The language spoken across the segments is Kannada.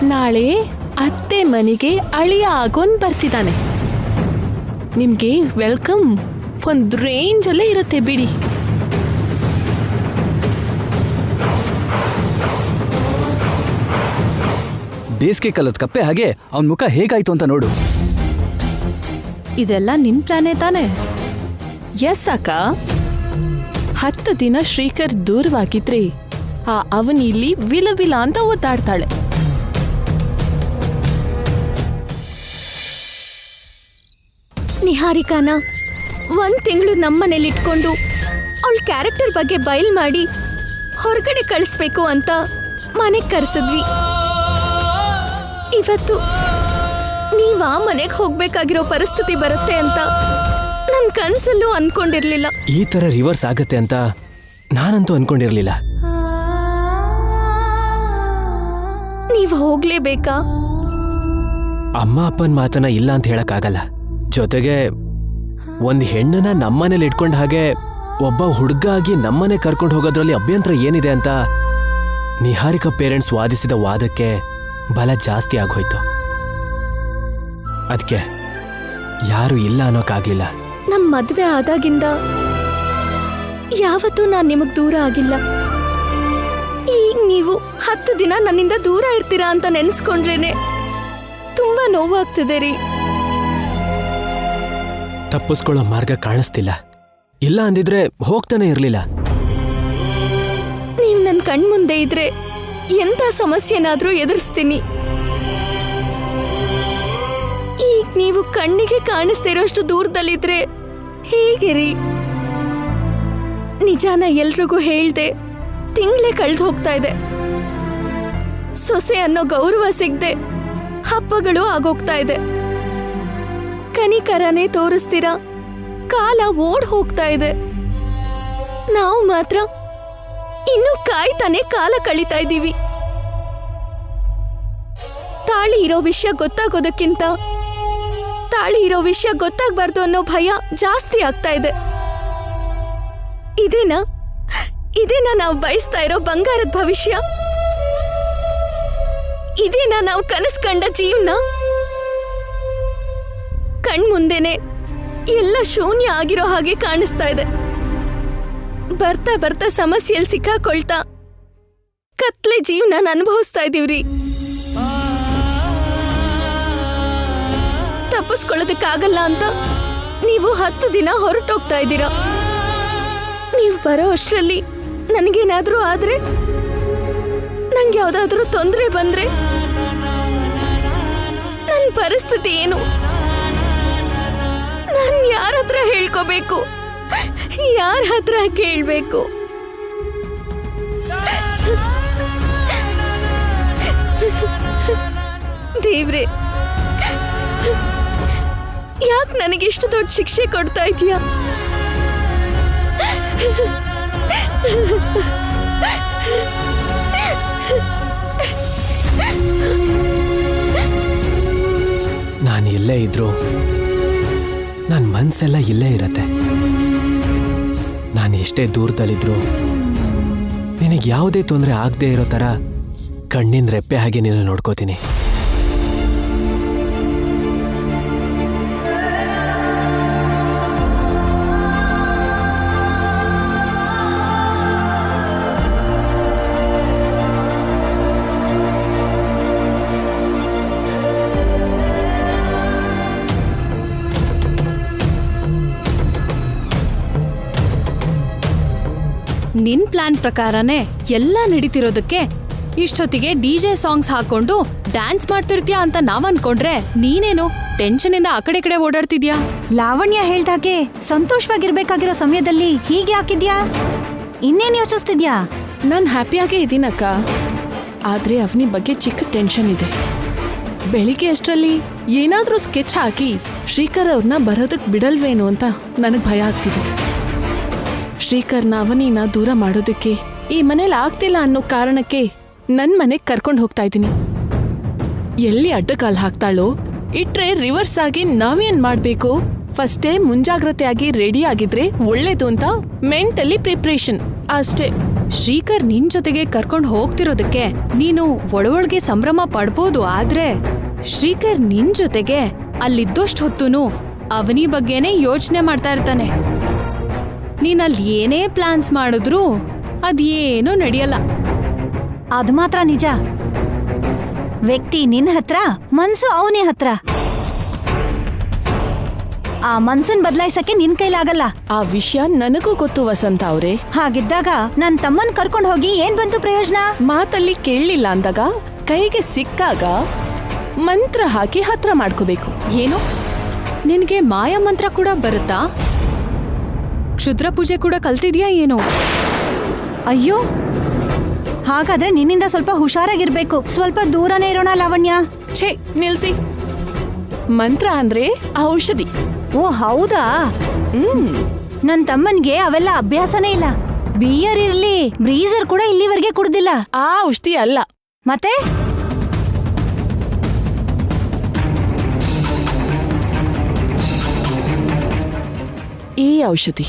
ನಾಳೆ ಅತ್ತೆ ಮನೆಗೆ ಅಳಿಯ ಆಗೋನ್ ಬರ್ತಿದ್ದಾನೆ. ನಿಮ್ಗೆ ವೆಲ್ಕಮ್ ಒಂದ್ ರೇಂಜ್ ಅಲ್ಲೇ ಇರುತ್ತೆ ಬಿಡಿ. ಬೇಸಿಗೆ ಕಾಲದ ಕಪ್ಪೆ ಹಾಗೆ ಅವನ ಮುಖ ಹೇಗಾಯ್ತು ಅಂತ ನೋಡು. ಇದೆಲ್ಲ ನಿನ್ ಪ್ಲಾನೇ ತಾನೆ? ಎಸ್ ಅಕ್ಕ. 10 ದಿನ ಶ್ರೀಕರ್ ದೂರವಾಗಿದ್ರೆ ಅವನ್ ಇಲ್ಲಿ ವಿಲವಿಲ ಅಂತ ಒದ್ದಾಡ್ತಾಳೆ. ನಿಹಾರಿಕಾನ 1 ತಿಂಗಳು ನಮ್ಮನೇಲಿ ಇಟ್ಕೊಂಡು ಅವಳ ಕ್ಯಾರೆಕ್ಟರ್ ಬಗ್ಗೆ ಬಯಲ್ ಮಾಡಿ ಹೊರಗಡೆ ಕಳಿಸ್ಬೇಕು ಅಂತ ಮನೆಗೆ ಕರೆಸಿದ್ವಿ. ಇವತ್ತು ನೀವ್ ಆ ಮನೆಗೆ ಹೋಗ್ಬೇಕಾಗಿರೋ ಪರಿಸ್ಥಿತಿ ಬರುತ್ತೆ ಅಂತ ನನ್ ಕನ್ಸಲ್ಲೂ ಅನ್ಕೊಂಡಿರ್ಲಿಲ್ಲ. ಈ ತರ ರಿವರ್ಸ್ ಆಗತ್ತೆ ಅಂತ ನಾನಂತೂ ಅನ್ಕೊಂಡಿರ್ಲಿಲ್ಲ. ನೀವ್ ಹೋಗ್ಲೇಬೇಕಾ? ಅಮ್ಮ ಅಪ್ಪನ ಮಾತನ್ನ ಇಲ್ಲ ಅಂತ ಹೇಳಕ್ಕಾಗಲ್ಲ. ಜೊತೆಗೆ ಒಂದ್ ಹೆಣ್ಣನ ನಮ್ಮನೇಲಿ ಇಟ್ಕೊಂಡ ಹಾಗೆ ಒಬ್ಬ ಹುಡುಗ ಆಗಿ ನಮ್ಮನೆ ಕರ್ಕೊಂಡು ಹೋಗೋದ್ರಲ್ಲಿ ಅಭ್ಯಂತರ ಏನಿದೆ ಅಂತ ನಿಹಾರಿಕಾ ಪೇರೆಂಟ್ಸ್ ವಾದಿಸಿದ ವಾದಕ್ಕೆ ಬಲ ಜಾಸ್ತಿ ಆಗೋಯ್ತು. ಅದಕ್ಕೆ ಯಾರು ಇಲ್ಲ ಅನ್ನೋಕ್ಕಾಗ್ಲಿಲ್ಲ. ನಮ್ ಮದ್ವೆ ಆದಾಗಿಂದ ಯಾವತ್ತೂ ನಾನ್ ನಿಮಗ್ ದೂರ ಆಗಿಲ್ಲ. ಈಗ ನೀವು 10 ದಿನ ನನ್ನಿಂದ ದೂರ ಇರ್ತೀರಾ ಅಂತ ನೆನ್ಸ್ಕೊಂಡ್ರೇನೆ ತುಂಬಾ ನೋವಾಗ್ತಿದೆ ರೀ. ತಪ್ಪಿಸ್ಕೊಳ್ಳೋ ಮಾರ್ಗ ಕಾಣಿಸ್ತಿಲ್ಲ. ಇಲ್ಲ ಅಂದಿದ್ರೆ ಹೋಗ್ತಾನೆ ಇರ್ಲಿಲ್ಲ. ನೀವ್ ನನ್ ಕಣ್ಮುಂದೆ ಇದ್ರೆ ಎಂತ ಸಮಸ್ಯೆನಾದ್ರೂ ಎದುರಿಸ್ತೀನಿ. ಈಗ ನೀವು ಕಣ್ಣಿಗೆ ಕಾಣಿಸ್ತಿರೋಷ್ಟು ದೂರದಲ್ಲಿದ್ರೆ ಹೇಗೆ ರೀ? ನಿಜಾನ ಎಲ್ರಿಗೂ ಹೇಳ್ದೆ ತಿಂಗ್ಳೇ ಕಳ್ದು ಹೋಗ್ತಾ ಇದೆ. ಸೊಸೆ ಅನ್ನೋ ಗೌರವ ಸಿಗದೆ ಹಬ್ಬಗಳು ಆಗೋಗ್ತಾ ಇದೆ. ಕನಿಕರನೇ ತೋರಿಸ್ತೀರಾ ಕಾಲ ಓಡ್ ಹೋಗ್ತಾ ಇದೆ. ನಾವು ಮಾತ್ರ ಇನ್ನು ಕಾಯ್ತಾನೆ ಕಾಲ ಕಳೀತಾ ಇದ್ದೀವಿ. ತಾಳಿ ಇರೋ ವಿಷಯ ಗೊತ್ತಾಗೋದಕ್ಕಿಂತ ತಾಳಿ ಇರೋ ವಿಷಯ ಗೊತ್ತಾಗ್ಬಾರ್ದು ಅನ್ನೋ ಭಯ ಜಾಸ್ತಿ ಆಗ್ತಾ ಇದೆ. ಇದೇನಾ ನಾವು ಬಯಸ್ತಾ ಇರೋ ಬಂಗಾರದ ಭವಿಷ್ಯ? ಇದೇನಾ ನಾವು ಕನಸು ಕಂಡ ಜೀವನ? ಕಣ್ಮುಂದೆನೆ ಎಲ್ಲ ಶೂನ್ಯ ಆಗಿರೋ ಹಾಗೆ ಕಾಣಿಸ್ತಾ ಇದೆ. ಬರ್ತಾ ಬರ್ತಾ ಸಮಸ್ಯೆಯಲ್ಲಿ ಸಿಕ್ಕಾಕೊಳ್ತಾ ಕತ್ಲೆ ಜೀವನ ಅನುಭವಿಸ್ತಾ ಇದೀವ್ರಿ. ತಪ್ಪಿಸ್ಕೊಳ್ಳೋದಕ್ಕಾಗಲ್ಲ ಅಂತ ನೀವು 10 ದಿನ ಹೊರಟೋಗ್ತಾ ಇದ್ದೀರಾ. ನೀವು ಬರೋ ಅಷ್ಟರಲ್ಲಿ ನನಗೇನಾದ್ರೂ ಆದ್ರೆ, ನಂಗೆ ಯಾವ್ದಾದ್ರೂ ತೊಂದರೆ ಬಂದ್ರೆ ನನ್ನ ಪರಿಸ್ಥಿತಿ ಏನು? ನಾನು ಯಾರ ಹತ್ರ ಹೇಳ್ಕೋಬೇಕು? ಯಾರ ಹತ್ರ ಕೇಳ್ಬೇಕು? ದೇವ್ರೆ, ಯಾಕೆ ನನಗಿಷ್ಟು ದೊಡ್ಡ ಶಿಕ್ಷೆ ಕೊಡ್ತಾ ಇದೀಯಾ? ನಾನು ಎಲ್ಲೇ ಇದ್ರು ನನ್ನ ಮನ್ಸೆಲ್ಲ ಇಲ್ಲೇ ಇರತ್ತೆ. ನಾನು ಎಷ್ಟೇ ದೂರದಲ್ಲಿದ್ರು ನಿನಗೆ ಯಾವುದೇ ತೊಂದರೆ ಆಗದೆ ಇರೋ ಥರ ಕಣ್ಣಿನ ರೆಪ್ಪೆ ಹಾಗೆ ನೀನು ನೋಡ್ಕೋತೀನಿ. ನಿನ್ ಪ್ಲಾನ್ ಪ್ರಕಾರನೇ ಎಲ್ಲ ನಡೀತಿರೋದಕ್ಕೆ ಇಷ್ಟೊತ್ತಿಗೆ ಡಿಜೆ ಸಾಂಗ್ಸ್ ಹಾಕೊಂಡು ಡ್ಯಾನ್ಸ್ ಮಾಡ್ತಿರ್ತೀಯಾ ಅಂತ ನಾವ್ ಅನ್ಕೊಂಡ್ರೆ ನೀನೇನು ಟೆನ್ಷನ್ ಇಂದ ಆ ಕಡೆ ಓಡಾಡ್ತಿದ್ಯಾ? ಲಾವಣ್ಯ ಹೇಳ್ದಾಗೆ ಸಂತೋಷವಾಗಿರ್ಬೇಕಾಗಿರೋ ಸಮಯದಲ್ಲಿ ಹೀಗೆ ಹಾಕಿದ್ಯಾ? ಇನ್ನೇನ್ ಯೋಚಿಸ್ತಿದ್ಯಾ? ನಾನ್ ಹ್ಯಾಪಿಯಾಗೇ ಇದ್ದೀನಕ್ಕ. ಆದ್ರೆ ಅವನಿ ಬಗ್ಗೆ ಚಿಕ್ಕ ಟೆನ್ಷನ್ ಇದೆ. ಬೆಳಿಗ್ಗೆ ಅಷ್ಟರಲ್ಲಿ ಏನಾದ್ರೂ ಸ್ಕೆಚ್ ಹಾಕಿ ಶ್ರೀಕರ್ ಅವ್ರನ್ನ ಬರೋದಕ್ ಬಿಡಲ್ವೇನೋ ಅಂತ ನನಗ್ ಭಯ ಆಗ್ತಿದೆ. ಶ್ರೀಕರ್ನ ಅವನಿನ ದೂರ ಮಾಡೋದಕ್ಕೆ ಈ ಮನೇಲಿ ಆಗ್ತಿಲ್ಲ ಅನ್ನೋ ಕಾರಣಕ್ಕೆ ನನ್ ಮನೆಗ್ ಕರ್ಕೊಂಡು ಹೋಗ್ತಾ ಇದ್ದೀನಿ. ಎಲ್ಲಿ ಅಡ್ಡಕಾಲ್ ಹಾಕ್ತಾಳೋ ಇಟ್ರೆ ರಿವರ್ಸ್ ಆಗಿ ನಾವೇನ್ ಮಾಡ್ಬೇಕು? ಫಸ್ಟೇ ಮುಂಜಾಗ್ರತೆ ಆಗಿ ರೆಡಿ ಆಗಿದ್ರೆ ಒಳ್ಳೇದು ಅಂತ ಮೆಂಟಲಿ ಪ್ರಿಪ್ರೇಷನ್ ಅಷ್ಟೇ. ಶ್ರೀಕರ್ ನಿನ್ ಜೊತೆಗೆ ಕರ್ಕೊಂಡ್ ಹೋಗ್ತಿರೋದಕ್ಕೆ ನೀನು ಒಳೊಳಗೆ ಸಂಭ್ರಮ ಪಡ್ಬೋದು, ಆದ್ರೆ ಶ್ರೀಕರ್ ನಿನ್ ಜೊತೆಗೆ ಅಲ್ಲಿದ್ದಷ್ಟು ಹೊತ್ತುನು ಅವನಿ ಬಗ್ಗೆನೇ ಯೋಚನೆ ಮಾಡ್ತಾ ಇರ್ತಾನೆ. ನೀನಲ್ಲಿ ಏನೇ ಪ್ಲಾನ್ಸ್ ಮಾಡಿದ್ರೂ ಅದೇನೂ ನಡೆಯಲ್ಲ. ಅದು ಮಾತ್ರ ನಿಜ. ವ್ಯಕ್ತಿ ನಿನ್ ಹತ್ರ, ಮನ್ಸು ಅವನೇ ಹತ್ರ. ಆ ಮನ್ಸನ್ ಬದಲಾಯಿಸಕ್ಕೆ ನಿನ್ ಕೈಲಾಗಲ್ಲ. ಆ ವಿಷಯ ನನಗೂ ಗೊತ್ತು ವಸಂತ ಅವ್ರೆ. ಹಾಗಿದ್ದಾಗ ನನ್ ತಮ್ಮನ್ ಕರ್ಕೊಂಡ್ ಹೋಗಿ ಏನ್ ಬಂತು ಪ್ರಯೋಜನ? ಮಾತಲ್ಲಿ ಕೇಳಲಿಲ್ಲ ಅಂದಾಗ ಕೈಗೆ ಸಿಕ್ಕಾಗ ಮಂತ್ರ ಹಾಕಿ ಹತ್ರ ಮಾಡ್ಕೋಬೇಕು. ಏನು, ನಿನ್ಗೆ ಮಾಯ ಮಂತ್ರ ಕೂಡ ಬರುತ್ತಾ? ಕ್ಷುದ್ರ ಪೂಜೆ ಕೂಡ ಕಲ್ತಿದ್ಯಾ ಏನು? ಅಯ್ಯೋ, ಹಾಗಾದ್ರೆ ನಿನ್ನಿಂದ ಸ್ವಲ್ಪ ಹುಷಾರಾಗಿರ್ಬೇಕು. ಸ್ವಲ್ಪ ದೂರನೇ ಇರೋಣ ಲಾವಣ್ಯ. ಛೇ, ನಿಲ್ಸಿ. ಮಂತ್ರ ಅಂದ್ರೆ ಔಷಧಿ. ಓ ಹೌದಾ? ನನ್ ತಮ್ಮನ್ಗೆ ಅವೆಲ್ಲ ಅಭ್ಯಾಸನೇ ಇಲ್ಲ. ಬಿಯರ್ ಇರ್ಲಿ, ಬ್ರೀಸರ್ ಕೂಡ ಇಲ್ಲಿವರೆಗೆ ಕುಡ್ದಿಲ್ಲ. ಆ ಔಷಧಿ ಅಲ್ಲ. ಮತ್ತೆ ಈ ಔಷಧಿ.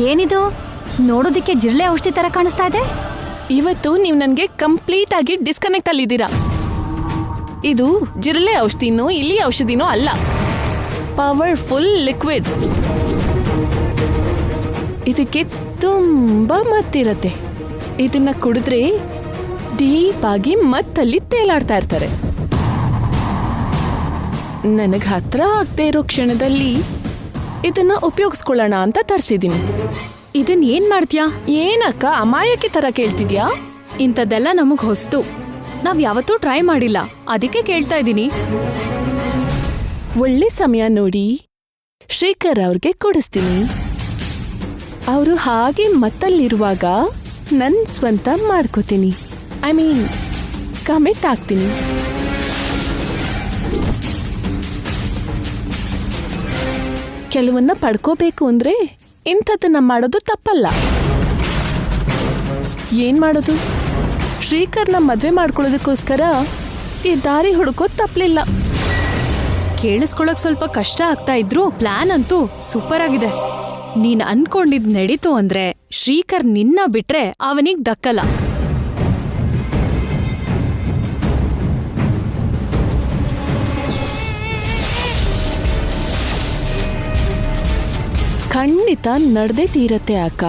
ಏನಿದು? ನೋಡೋದಿಕ್ಕೆ ಜಿರಳೆ ಔಷಧಿ ತರ ಕಾಣಿಸ್ತಾ ಇದೆ. ಇವತ್ತು ನೀವು ನನಗೆ ಕಂಪ್ಲೀಟ್ ಆಗಿ ಡಿಸ್ಕನೆಕ್ಟ್ ಅಲ್ಲಿದ್ದೀರಾ. ಇದು ಜಿರಳೆ ಔಷಧಿನೋ ಇಲಿ ಔಷಧಿನೋ ಅಲ್ಲ, ಪವರ್ಫುಲ್ ಲಿಕ್ವಿಡ್. ಇದಕ್ಕೆ ತುಂಬಾ ಮತ್ತಿರತ್ತೆ. ಇದನ್ನ ಕುಡಿದ್ರೆ ಡೀಪ್ ಆಗಿ ಮತ್ತಲ್ಲಿ ತೇಲಾಡ್ತಾ ಇರ್ತಾರೆ. ನನಗೆ ಹತ್ರ ಆಗದೆ ಇರೋ ಕ್ಷಣದಲ್ಲಿ ಇದನ್ನ ಉಪಯೋಗಿಸ್ಕೊಳ್ಳೋಣ ಅಂತ ತರಿಸಿದ್ದೀನಿ. ಇದನ್ ಏನ್ ಮಾಡ್ತೀಯಾ? ಏನಕ್ಕ ಅಮಾಯಕಿ ತರ ಕೇಳ್ತಿದ್ಯಾ? ಇಂಥದ್ದೆಲ್ಲ ನಮಗ್ ಹೊಸ್ತು, ನಾವ್ ಯಾವತ್ತೂ ಟ್ರೈ ಮಾಡಿಲ್ಲ, ಅದಕ್ಕೆ ಕೇಳ್ತಾ ಇದ್ದೀನಿ. ಒಳ್ಳೆ ಸಮಯ ನೋಡಿ ಶ್ರೀಕರ್ ಅವ್ರಿಗೆ ಕೊಡಿಸ್ತೀನಿ. ಅವರು ಹಾಗೆ ಮತ್ತಲ್ಲಿರುವಾಗ ನನ್ ಸ್ವಂತ ಮಾಡ್ಕೋತೀನಿ. ಐ ಮೀನ್ ಕಮಿಟ್ ಆಗ್ತೀನಿ. ಕೆಲವನ್ನ ಪಡ್ಕೋಬೇಕು ಅಂದ್ರೆ ಇಂಥದ್ದನ್ನ ಮಾಡೋದು ತಪ್ಪಲ್ಲ. ಏನ್ ಮಾಡೋದು? ಶ್ರೀಕರ್ನ ಮದ್ವೆ ಮಾಡ್ಕೊಳ್ಳೋದಕ್ಕೋಸ್ಕರ ಈ ದಾರಿ ಹುಡುಕೋದ್ ತಪ್ಪಲಿಲ್ಲ. ಕೇಳಿಸ್ಕೊಳಕ್ ಸ್ವಲ್ಪ ಕಷ್ಟ ಆಗ್ತಾ ಇದ್ರು ಪ್ಲಾನ್ ಅಂತೂ ಸೂಪರ್ ಆಗಿದೆ. ನೀನ್ ಅನ್ಕೊಂಡಿದ್ ನಡೀತು ಅಂದ್ರೆ ಶ್ರೀಕರ್ ನಿನ್ನ ಬಿಟ್ರೆ ಅವನಿಗ್ ದಕ್ಕಲ್ಲ. ಖಂಡಿತ ನಡ್ದೇ ತೀರತ್ತೆ ಅಕ್ಕ.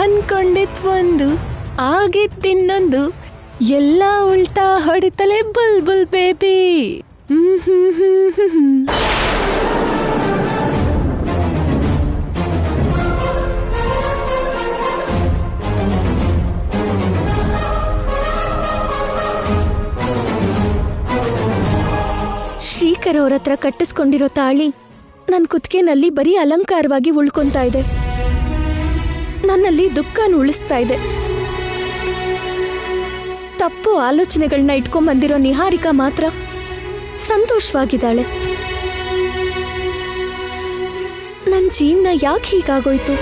ಅನ್ಕೊಂಡಿದ್ವೊಂದು ಆಗಿದ್ದಿನ್ನೊಂದು, ಎಲ್ಲ ಉಲ್ಟಾ ಹೊಡಿತಲೆ ಬುಲ್ಬುಲ್ ಬೇಬಿ. ಶ್ರೀಕರ್ ಅವ್ರ ಹತ್ರ ಕಟ್ಟಿಸ್ಕೊಂಡಿರೋ ತಾಳಿ ನನ್ನ ಕುತ್ತಿಗೆನಲ್ಲಿ ಬರೀ ಅಲಂಕಾರವಾಗಿ ಉಳ್ಕೊಂತಾ ಇದೆ. ನನ್ನಲ್ಲಿ ದುಃಖನ ಉಳಿಸ್ತಾ ಇದೆ. ತಪ್ಪು ಆಲೋಚನೆಗಳನ್ನ ಇಟ್ಕೊಂಡ್ಬಂದಿರೋ ನಿಹಾರಿಕಾ ಮಾತ್ರ ಸಂತೋಷವಾಗಿದ್ದಾಳೆ. ನನ್ನ ಜೀವನ ಯಾಕೆ ಹೀಗಾಗೋಯ್ತು?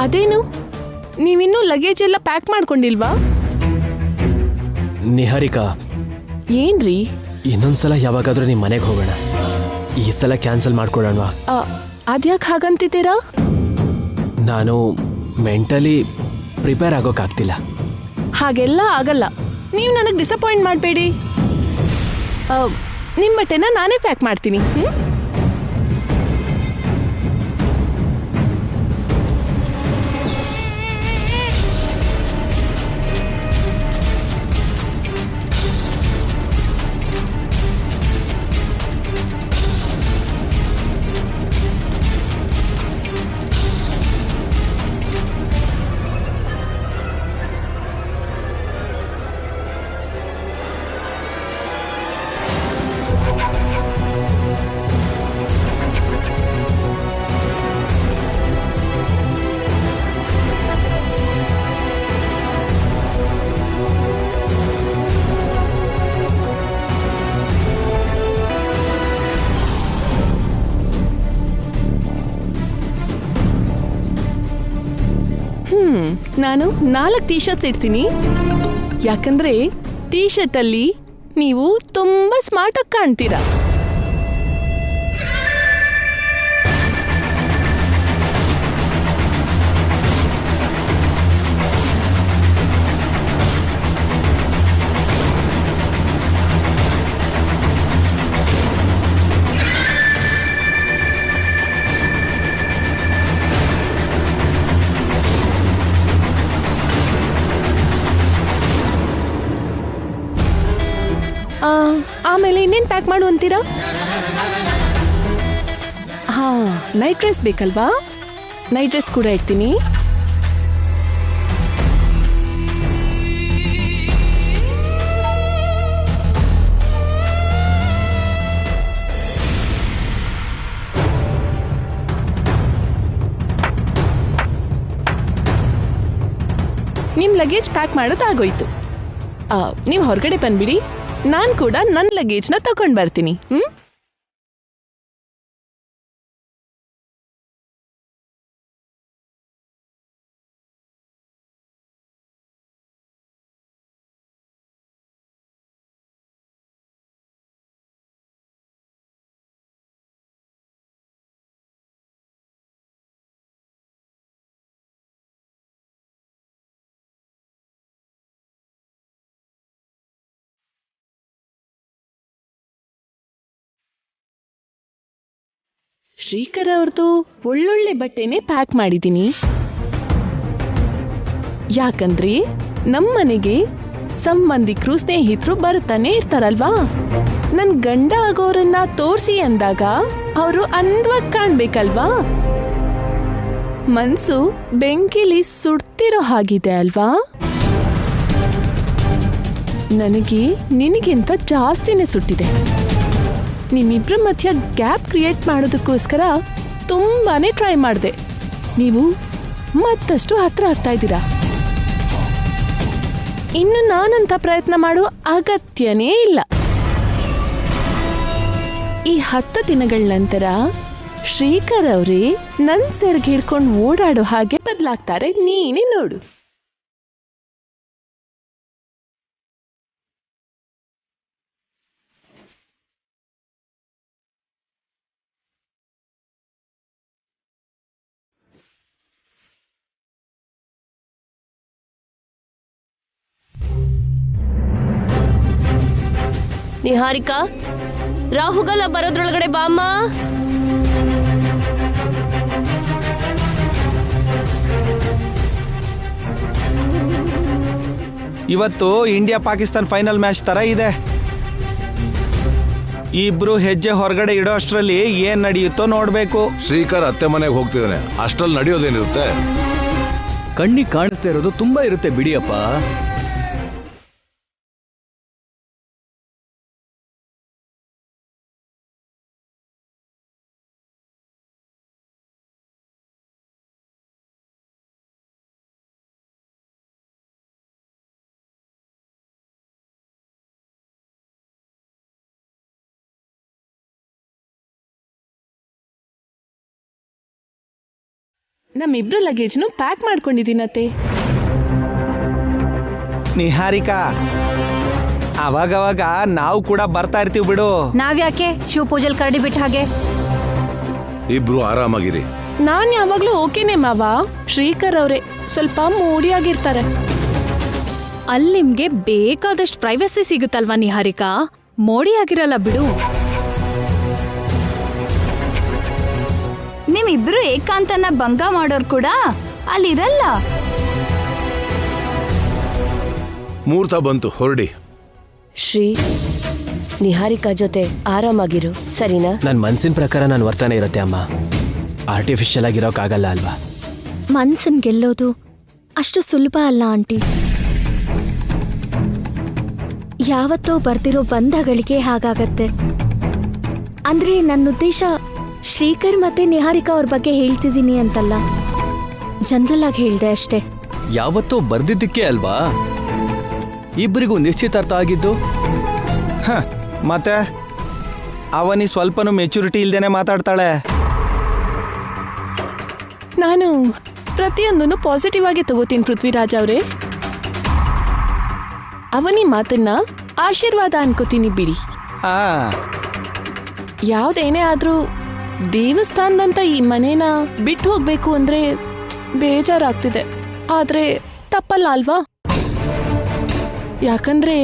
ಅದೇನು ನೀವಿನ್ನೂ ಲಗೇಜ್ ಎಲ್ಲ ಪ್ಯಾಕ್ ಮಾಡ್ಕೊಂಡಿಲ್ವಾ? ನಿಹಾರಿಕಾ, ಏನ್ರಿ? ಇನ್ನೊಂದ್ಸಲ ಯಾವಾಗಾದ್ರೂ ನಿಮ್ಮ ಮನೆಗೆ ಹೋಗೋಣ. ಈ ಸಲ ಕ್ಯಾನ್ಸಲ್ ಮಾಡ್ಕೊಳ್ಳೋಣವಾ? ಅದ್ಯಾಕೆ ಹಾಗಂತಿದ್ದೀರಾ? ನಾನು ಮೆಂಟಲಿ ಪ್ರಿಪೇರ್ ಆಗೋಕ್ಕಾಗ್ತಿಲ್ಲ. ಹಾಗೆಲ್ಲ ಆಗಲ್ಲ. ನೀವು ನನಗೆ ಡಿಸಪಾಯಿಂಟ್ ಮಾಡಬೇಡಿ. ನಿಮ್ಮ ಬಟ್ಟೆನ ನಾನೇ ಪ್ಯಾಕ್ ಮಾಡ್ತೀನಿ. ನಾನು 4 ಟೀ ಶರ್ಟ್ಸ್ ಇಡ್ತೀನಿ. ಯಾಕಂದ್ರೆ ಟೀ ಶರ್ಟ್ ಅಲ್ಲಿ ನೀವು ತುಂಬಾ ಸ್ಮಾರ್ಟ್ ಆಗಿ ಕಾಣ್ತೀರಾ. ಆಮೇಲೆ ಇನ್ನೇನು ಪ್ಯಾಕ್ ಮಾಡು ಅಂತೀರಾ? ನೈಟ್ ಡ್ರೆಸ್ ಬೇಕಲ್ವಾ? ನೈಟ್ ಡ್ರೆಸ್ ಕೂಡ ಇಡ್ತೀನಿ. ನಿಮ್ ಲಗೇಜ್ ಪ್ಯಾಕ್ ಮಾಡೋದಾಗೋಯ್ತು. ನೀವು ಹೊರಗಡೆ ಬಂದ್ಬಿಡಿ. ನಾನು ಕೂಡ ನನ್ನ ಲಗೇಜ್ನ ತಗೊಂಡು ಬರ್ತೀನಿ. ಶ್ರೀಕರ್ ಅವ್ರದ್ದು ಒಳ್ಳೊಳ್ಳೆ ಬಟ್ಟೆನೆ ಪ್ಯಾಕ್ ಮಾಡಿದ್ದೀನಿ. ಯಾಕಂದ್ರೆ ನಮ್ಮನೆಗೆ ಸಂಬಂಧಿಕರು ಸ್ನೇಹಿತರು ಬರ್ತಾನೆ ಇರ್ತಾರಲ್ವಾ. ನನ್ ಗಂಡ ಆಗೋರನ್ನ ತೋರಿಸಿ ಅಂದಾಗ ಅವರು ಅಂದವಾಗಿ ಕಾಣ್ಬೇಕಲ್ವಾ. ಮನ್ಸು ಬೆಂಕಿಲಿ ಸುಡ್ತಿರೋ ಹಾಗಿದೆ ಅಲ್ವಾ. ನನಗೆ ನಿನಗಿಂತ ಜಾಸ್ತಿನೇ ಸುಟ್ಟಿದೆ. ನಿಮ್ಮಿಬ್ರ ಮಧ್ಯ ಗ್ಯಾಪ್ ಕ್ರಿಯೇಟ್ ಮಾಡೋದಕ್ಕೋಸ್ಕರ ತುಂಬಾನೇ ಟ್ರೈ ಮಾಡಿದೆ. ನೀವು ಮತ್ತಷ್ಟು ಹತ್ರ ಆಗ್ತಾ ಇದ್ದೀರಾ. ಇನ್ನು ನಾನಂತ ಪ್ರಯತ್ನ ಮಾಡೋ ಅಗತ್ಯನೇ ಇಲ್ಲ. ಈ 10 ದಿನಗಳ ನಂತರ ಶ್ರೀಕರ್ ಅವರೇ ನನ್ ಸೆರ್ಗೆ ಹಿಡ್ಕೊಂಡು ಓಡಾಡೋ ಹಾಗೆ ಬದಲಾಗ್ತಾರೆ. ನೀನೇ ನೋಡು. ನಿಹಾರಿಕಾ, ರಾಹುಗಲ ಬರೋದ್ರೊಳಗಡೆ ಬಾಮ್ಮ. ಇವತ್ತು ಇಂಡಿಯಾ ಪಾಕಿಸ್ತಾನ್ ಫೈನಲ್ ಮ್ಯಾಚ್ ತರ ಇದೆ. ಇಬ್ರು ಹೆಜ್ಜೆ ಹೊರಗಡೆ ಇಡೋ ಅಷ್ಟರಲ್ಲಿ ಏನ್ ನಡೆಯುತ್ತೋ ನೋಡ್ಬೇಕು. ಶ್ರೀಕರ್ ಅತ್ತೆ ಮನೆಗೆ ಹೋಗ್ತಿದ್ದಾನೆ. ಅಷ್ಟ್ರಲ್ಲಿ ನಡೆಯೋದೇನಿರುತ್ತೆ? ಕಣ್ಣಿಗೆ ಕಾಣಿಸ್ತಾ ಇರೋದು ತುಂಬಾ ಇರುತ್ತೆ ಬಿಡಿಯಪ್ಪ. ನಮ್ಮಿಬ್ರು ಲಗೇಜ್ನು ಪ್ಯಾಕ್ ಮಾಡ್ಕೊಂಡಿದ್ದೀನತ್ತೆ. ನಿಹಾರಿಕಾ, ಅವಾಗವಾಗ ನಾವು ಕೂಡ ಬರ್ತಾ ಇರ್ತೀವಿ ಬಿಡು. ನಾವ್ಯಾಕೆ ಶಿವ ಪೂಜೆಲ್ ಕರಡಿ ಬಿಟ್ಟ ಹಾಗೆ? ಇಬ್ರು ಆರಾಮಾಗಿರಿ. ನಾನ್ ಯಾವಾಗ್ಲೂ ಓಕೆನೆ ಮಾವ. ಶ್ರೀಕರ್ ಅವರೇ ಸ್ವಲ್ಪ ಮೂಡಿಯಾಗಿರ್ತಾರೆ. ಅಲ್ಲಿ ನಿಮ್ಗೆ ಬೇಕಾದಷ್ಟು ಪ್ರೈವಸಿ ಸಿಗುತ್ತಲ್ವಾ ನಿಹಾರಿಕಾ? ಮೋಡಿ ಆಗಿರಲ್ಲ ಬಿಡು. ನಿಮ್ಮಿಬ್ರು ಏಕಾಂತನ ಭಂಗ ಮಾಡೋರ್ ಕೂಡ ಅಲ್ಲಿರಲ್ಲ. ಮುಹೂರ್ತ ಬಂತು, ಹೊರಡಿ. ಶ್ರೀ, ನಿಹಾರಿಕಾ ಜೊತೆ ಆರಾಮಾಗಿರು, ಸರಿನಾ? ನನ್ನ ಮನ್ಸಿನ ಪ್ರಕಾರ ನಾನು ವರ್ತನೆ ಇರುತ್ತೆ ಅಮ್ಮ. ಆರ್ಟಿಫಿಷಿಯಲ್ ಆಗಿರೋಕ್ಕಾಗಲ್ಲ ಅಲ್ವಾ? ಮನ್ಸನ್ ಗೆಲ್ಲೋದು ಅಷ್ಟು ಸುಲಭ ಅಲ್ಲ ಆಂಟಿ. ಯಾವತ್ತೋ ಬರ್ತಿರೋ ಬಂಧಗಳಿಗೆ ಹಾಗಾಗತ್ತೆ. ಅಂದ್ರೆ ನನ್ನ ಉದ್ದೇಶ ಶ್ರೀಕರ್ ಮತ್ತೆ ನಿಹಾರಿಕಾ ಅವ್ರ ಬಗ್ಗೆ ಹೇಳ್ತಿದ್ದೀನಿ ಅಂತಲ್ಲ, ಜನರಲ್ ಆಗಿ ಹೇಳ್ದೆ ಅಷ್ಟೇ. ಯಾವತ್ತೋ ಬರ್ದಿದ್ದಕ್ಕೆ ಅಲ್ವಾ ಇಬ್ಬರಿಗೂ ನಿಶ್ಚಿತಾರ್ಥ ಆಗಿದ್ದು. ಮತ್ತೆ ಅವನಿ ಸ್ವಲ್ಪನೂ ಮೆಚುರಿಟಿ ಇಲ್ದೇನೆ ಮಾತಾಡ್ತಾಳೆ. ನಾನು ಪ್ರತಿಯೊಂದನ್ನು ಪಾಸಿಟಿವ್ ಆಗಿ ತಗೋತೀನಿ ಪೃಥ್ವಿರಾಜ್ ಅವರೇ. ಅವನಿ ಮಾತನ್ನ ಆಶೀರ್ವಾದ ಅನ್ಕೋತೀನಿ ಬಿಡಿ. ಯಾವ್ದೇನೇ ಆದ್ರೂ ದೇವಸ್ಥಾನದಂತ ಈ ಮನೇನ ಬಿಟ್ಟು ಹೋಗ್ಬೇಕು ಅಂದ್ರೆ ಬೇಜಾರಾಗ್ತಿದೆ. ಆದ್ರೆ ತಪ್ಪಲ್ಲ ಅಲ್ವಾ? ಯಾಕಂದ್ರೆ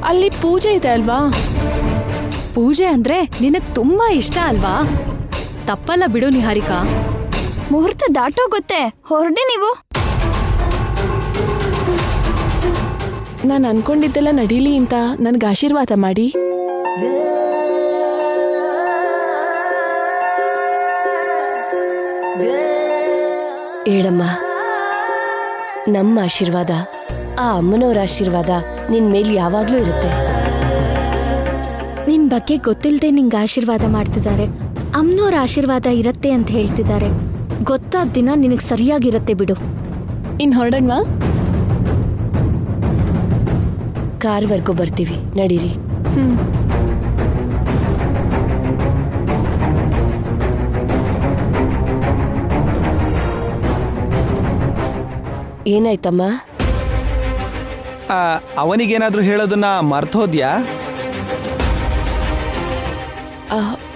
ಅಲ್ಲಿ ಪೂಜೆ ಇದೆ ಅಲ್ವಾ? ಪೂಜೆ ಅಂದ್ರೆ ನಿನಗ್ ತುಂಬಾ ಇಷ್ಟ ಅಲ್ವಾ? ತಪ್ಪಲ್ಲ ಬಿಡು ನಿಹಾರಿಕಾ. ಮುಹೂರ್ತ ದಾಟೋಗುತ್ತೆ, ಹೊರಡಿ ನೀವು. ನಾನು ಅನ್ಕೊಂಡಿದ್ದೆಲ್ಲ ನಡೀಲಿ ಅಂತ ನನ್ಗೆ ಆಶೀರ್ವಾದ ಮಾಡಿ. ಹೇಳಮ್ಮ, ನಮ್ಮ ಆಶೀರ್ವಾದ, ಆ ಅಮ್ಮನವರ ಆಶೀರ್ವಾದ ನಿನ್ ಮೇಲೆ ಯಾವಾಗ್ಲೂ ಇರುತ್ತೆ. ನಿನ್ ಬಗ್ಗೆ ಗೊತ್ತಿಲ್ಲದೆ ನಿಂಗೆ ಆಶೀರ್ವಾದ ಮಾಡ್ತಿದ್ದಾರೆ. ಅಮ್ಮನವ್ರ ಆಶೀರ್ವಾದ ಇರತ್ತೆ ಅಂತ ಹೇಳ್ತಿದ್ದಾರೆ. ಗೊತ್ತಾದ ದಿನ ನಿನಗೆ ಸರಿಯಾಗಿರತ್ತೆ ಬಿಡು. ಇನ್ ಹೊರಡಣ್ವಾ? ಕಾರ್ವರೆಗೂ ಬರ್ತೀವಿ, ನಡೀರಿ. ಏನಾಯ್ತಮ್ಮ? ಅವನಿಗೇನಾದ್ರೂ ಹೇಳೋದನ್ನ ಮರ್ತೋದ್ಯಾ?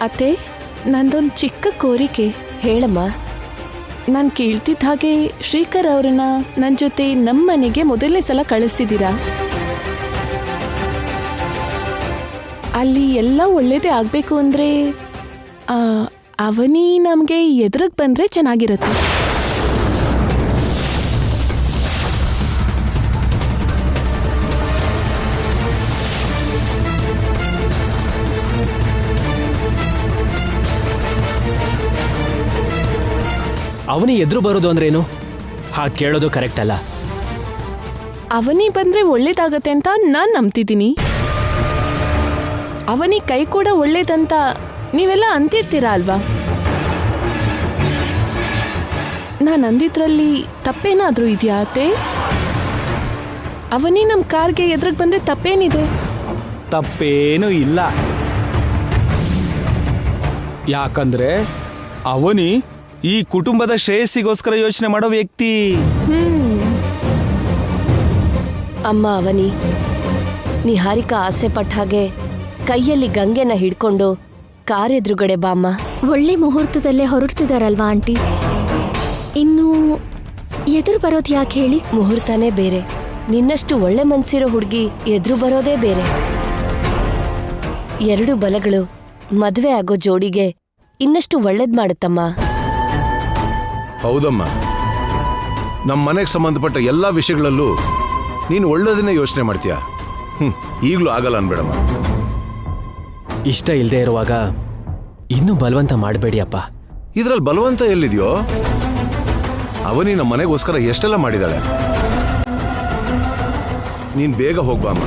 ಅತ್ತೆ, ನಂದೊಂದು ಚಿಕ್ಕ ಕೋರಿಕೆ. ಹೇಳಮ್ಮ. ನಾನು ಕೇಳ್ತಿದ್ದ ಹಾಗೆ ಶ್ರೀಕರ್ ಅವ್ರನ್ನ ನನ್ನ ಜೊತೆ ನಮ್ಮನೆಗೆ ಮೊದಲನೇ ಸಲ ಕಳಿಸ್ತಿದ್ದೀರಾ. ಅಲ್ಲಿ ಎಲ್ಲ ಒಳ್ಳೇದೇ ಆಗಬೇಕು ಅಂದರೆ ಅವನಿ ನಮಗೆ ಎದುರಿಗೆ ಬಂದರೆ ಚೆನ್ನಾಗಿರುತ್ತೆ. ಅವನಿ ಎದುರು ಬರೋದು ಅಂದ್ರೇನು? ಹಾಗೆ ಕೇಳೋದು ಕರೆಕ್ಟ್ ಅಲ್ಲ. ಅವನಿ ಬಂದರೆ ಒಳ್ಳೇದಾಗತ್ತೆ ಅಂತ ನಾನು ನಂಬ್ತಿದ್ದೀನಿ. ಅವನಿ ಕೈ ಕೂಡ ಒಳ್ಳೇದಂತ ನೀವೆಲ್ಲ ಅಂತಿರ್ತೀರಾ ಅಲ್ವಾ? ನಾನು ಅಂದಿದ್ರಲ್ಲಿ ತಪ್ಪೇನಾದರೂ ಇದೆಯಾ ಅತ್ತೆ? ಅವನಿ ನಮ್ಮ ಕಾರ್ಗೆ ಎದುರಿಗೆ ಬಂದರೆ ತಪ್ಪೇನಿದೆ? ತಪ್ಪೇನೂ ಇಲ್ಲ. ಯಾಕಂದ್ರೆ ಅವನಿ ಈ ಕುಟುಂಬದ ಶ್ರೇಯಸ್ಸಿಗೋಸ್ಕರ ಯೋಚನೆ ಮಾಡೋ ವ್ಯಕ್ತಿ. ಅಮ್ಮ ಅವನಿ, ನಿಹಾರಿಕಾ ಆಸೆ ಪಟ್ಟ ಹಾಗೆ ಕೈಯಲ್ಲಿ ಗಂಗೆನ ಹಿಡ್ಕೊಂಡು ಕಾರ್ ಎದುರುಗಡೆ ಬಾಮ್ಮ. ಒಳ್ಳೆ ಮುಹೂರ್ತದಲ್ಲೇ ಹೊರಡ್ತಿದಾರಲ್ವಾ ಆಂಟಿ? ಇನ್ನು ಎದುರು ಬರೋದು ಯಾಕೆ ಹೇಳಿ? ಮುಹೂರ್ತನೇ ಬೇರೆ. ನಿನ್ನಷ್ಟು ಒಳ್ಳೆ ಮನ್ಸಿರೋ ಹುಡುಗಿ ಎದುರು ಬರೋದೇ ಬೇರೆ. ಎರಡು ಬಲಗಳು ಮದ್ವೆ ಆಗೋ ಜೋಡಿಗೆ ಇನ್ನಷ್ಟು ಒಳ್ಳೇದ್ ಮಾಡುತ್ತಮ್ಮ. ಹೌದಮ್ಮ, ನಮ್ಮ ಮನೆಗೆ ಸಂಬಂಧಪಟ್ಟ ಎಲ್ಲಾ ವಿಷಯಗಳಲ್ಲೂ ನೀನು ಒಳ್ಳೇದನ್ನೇ ಯೋಚನೆ ಮಾಡ್ತೀಯ. ಈಗಲೂ ಆಗಲ್ಲ ಅನ್ಬೇಡಮ್ಮ. ಇಷ್ಟ ಇಲ್ಲದೆ ಇರುವಾಗ ಇನ್ನೂ ಬಲವಂತ ಮಾಡಬೇಡಿ ಅಪ್ಪ. ಇದ್ರಲ್ಲಿ ಬಲವಂತ ಎಲ್ಲಿದೆಯೋ? ಅವನಿ ನಮ್ಮ ಮನೆಗೋಸ್ಕರ ಎಷ್ಟೆಲ್ಲ ಮಾಡಿದಾಳೆ. ನೀನ್ ಬೇಗ ಹೋಗ್ಬಾ ಅಮ್ಮ.